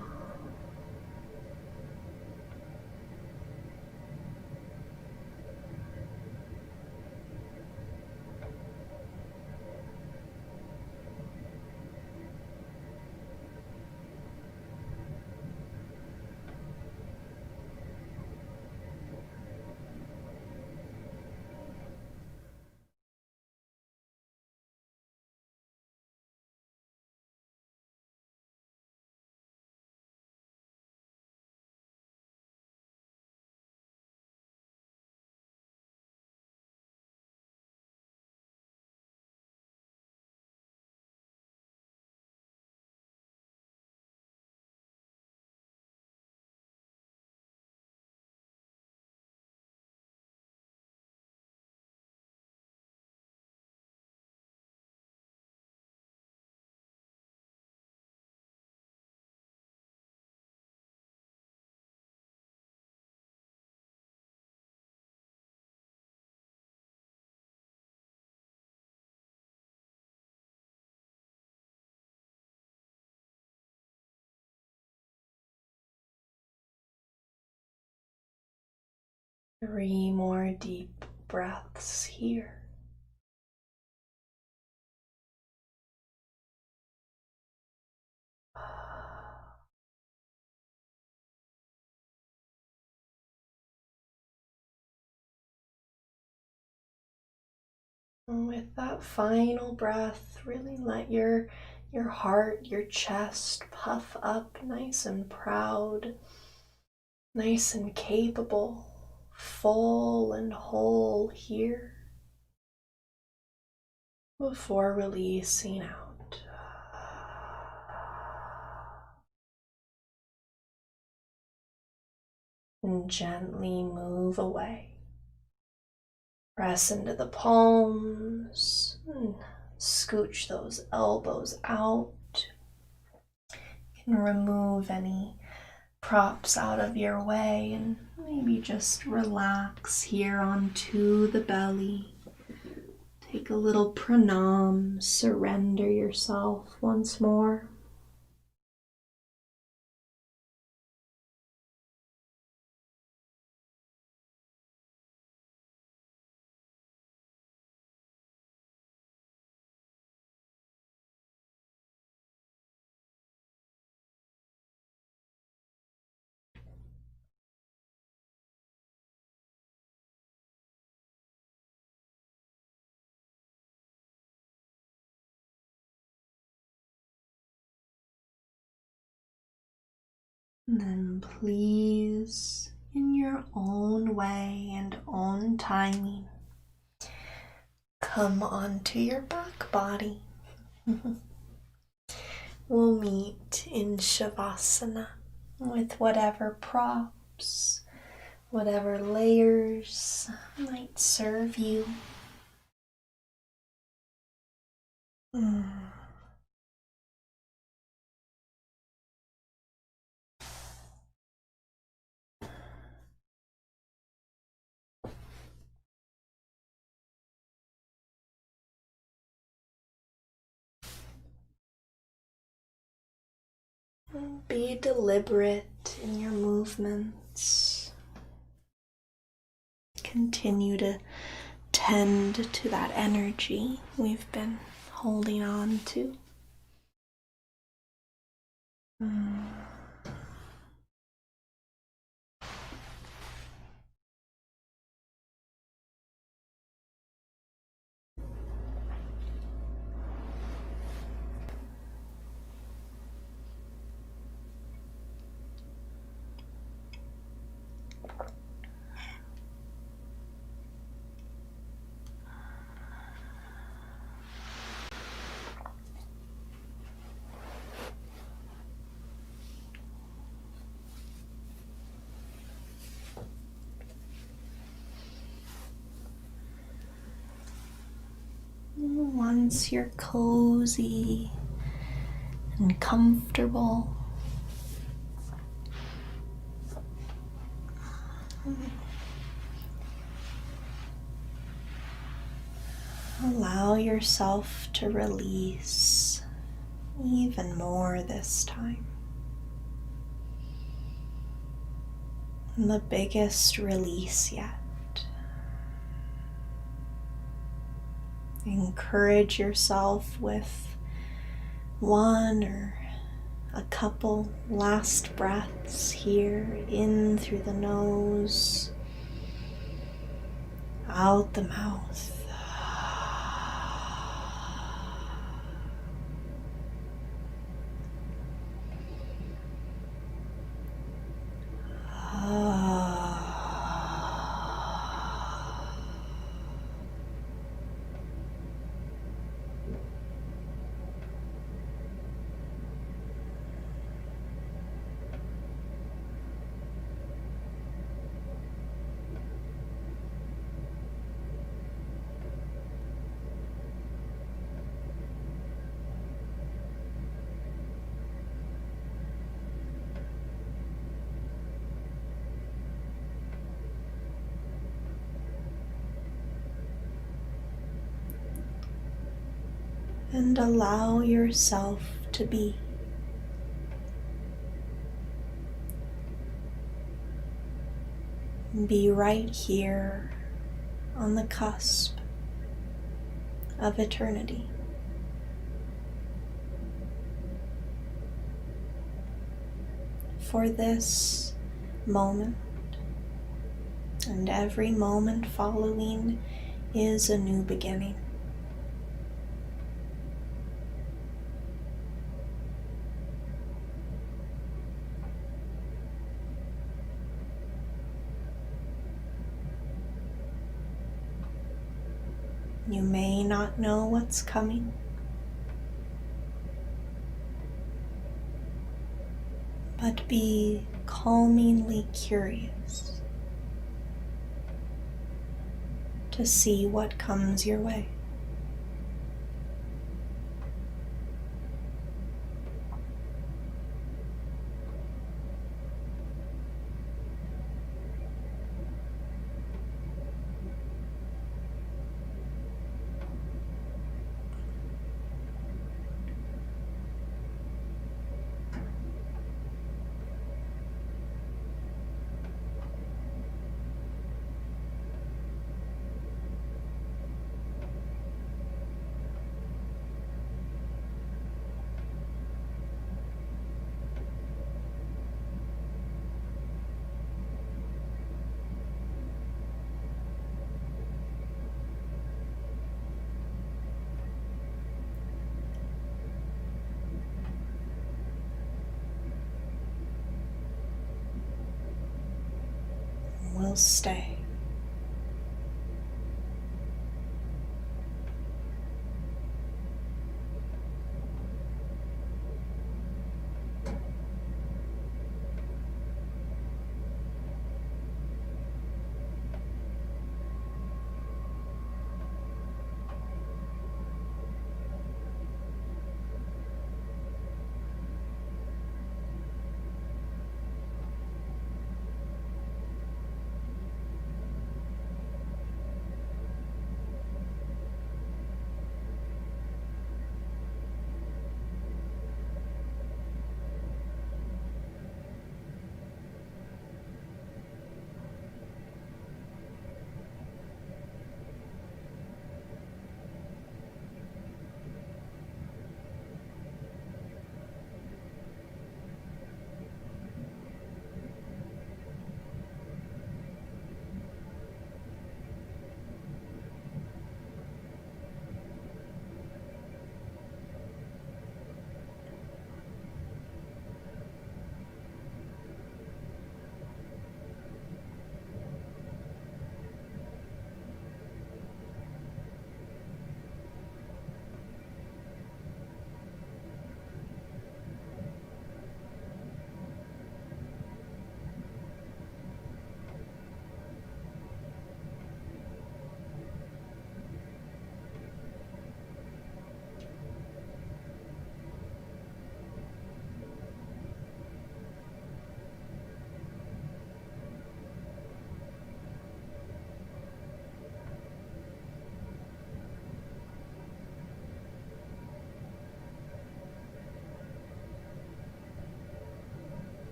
Three more deep breaths here. And with that final breath, really let your your heart, your chest puff up nice and proud, nice and capable, full and whole here before releasing out. And gently move away. Press into the palms and scooch those elbows out. You can remove any props out of your way and maybe just relax here onto the belly. Take a little pranam, surrender yourself once more. And then please, in your own way and own timing, come onto your back body. We'll meet in Shavasana with whatever props, whatever layers might serve you. Be deliberate in your movements. Continue to tend to that energy we've been holding on to. Once you're cozy and comfortable, allow yourself to release even more this time. And the biggest release yet. Encourage yourself with one or a couple last breaths here, in through the nose, out the mouth. And allow yourself to be. Be right here on the cusp of eternity. For this moment and every moment following is a new beginning. You may not know what's coming, but be calmingly curious to see what comes your way. We'll stay.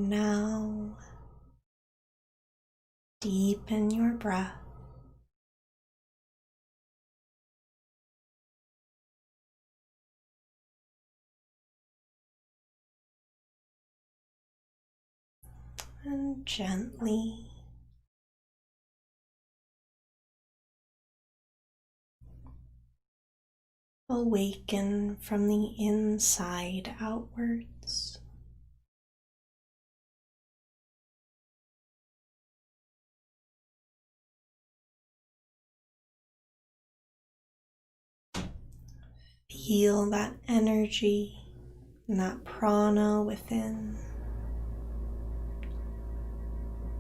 Now, deepen your breath. And gently awaken from the inside outwards. Feel that energy and that prana within.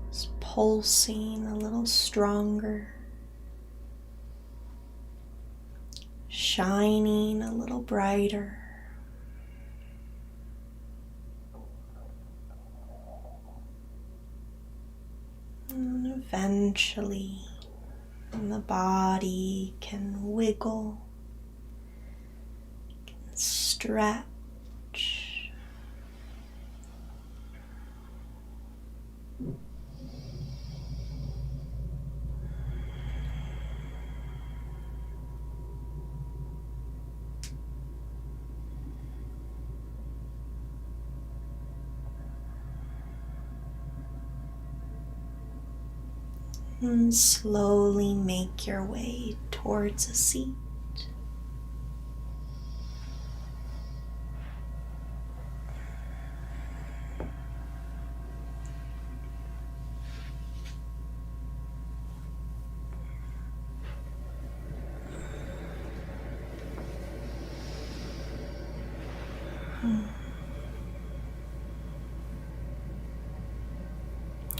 It's pulsing a little stronger, shining a little brighter. And eventually, the body can wiggle, can stretch. And slowly make your way towards a seat.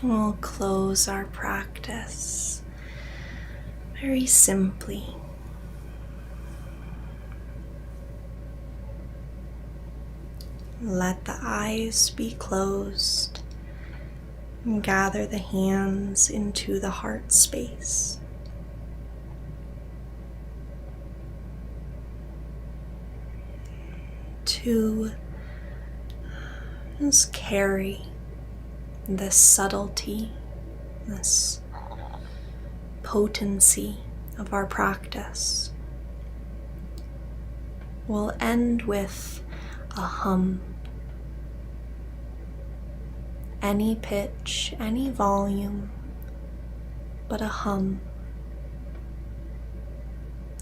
We'll close our practice very simply. Let the eyes be closed and gather the hands into the heart space. To just carry this subtlety, this potency of our practice. We'll end with a hum. Any pitch, any volume, but a hum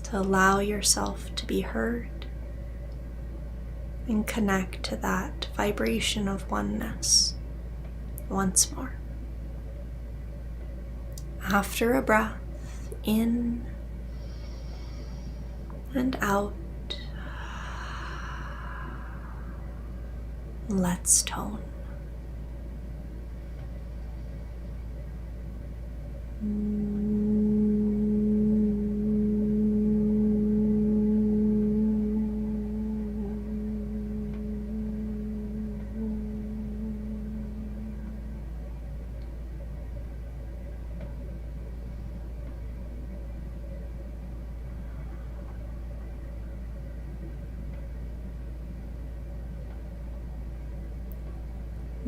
to allow yourself to be heard and connect to that vibration of oneness once more. After a breath, in and out, let's tone.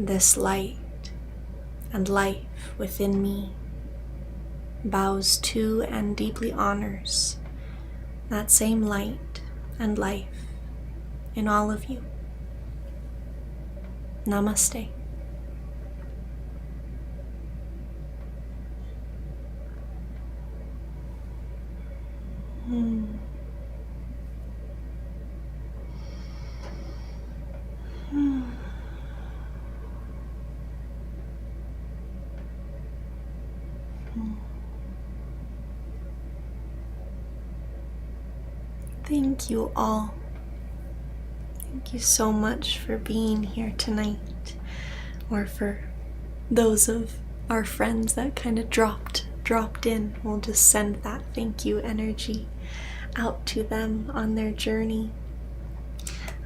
This light and life within me bows to and deeply honors that same light and life in all of you. Namaste. Thank you all. Thank you so much for being here tonight, or for those of our friends that kind of dropped in. We'll just send that thank you energy out to them on their journey.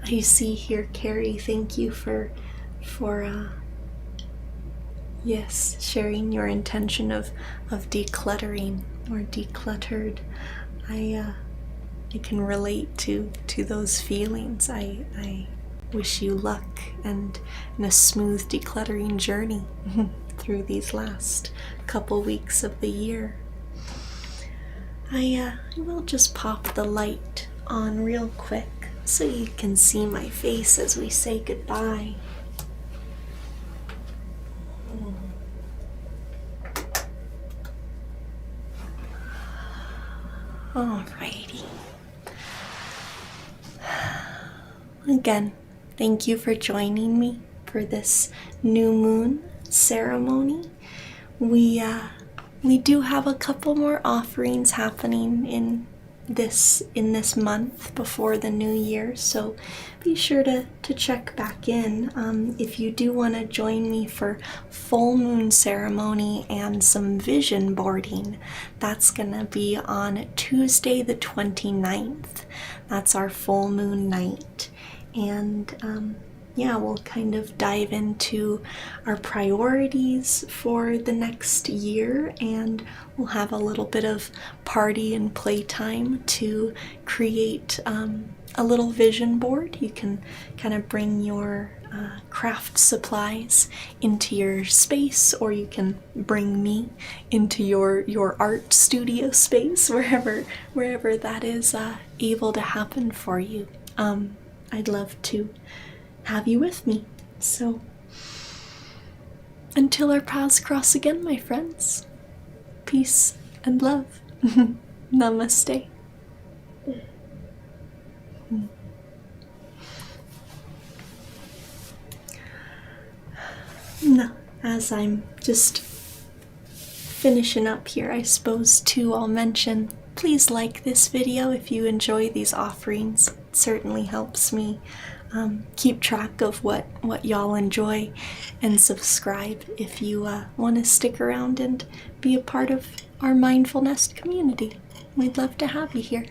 I see here, Carrie, thank you for sharing your intention of decluttering or decluttered. I can relate to those feelings. I wish you luck and a smooth decluttering journey through these last couple weeks of the year. I will just pop the light on real quick so you can see my face as we say goodbye. Alrighty. Again, thank you for joining me for this new moon ceremony. We do have a couple more offerings happening in this month before the new year, so be sure to check back in. If you do want to join me for full moon ceremony and some vision boarding, that's gonna be on Tuesday the 29th. That's our full moon night. And we'll kind of dive into our priorities for the next year, and we'll have a little bit of party and playtime to create a little vision board. You can kind of bring your craft supplies into your space, or you can bring me into your art studio space, wherever that is able to happen for you. I'd love to have you with me. So, until our paths cross again, my friends, peace and love. Namaste. Now, as I'm just finishing up here, I suppose too, I'll mention, please like this video if you enjoy these offerings. It certainly helps me keep track of what y'all enjoy, and subscribe if you want to stick around and be a part of our mindfulness community. We'd love to have you here.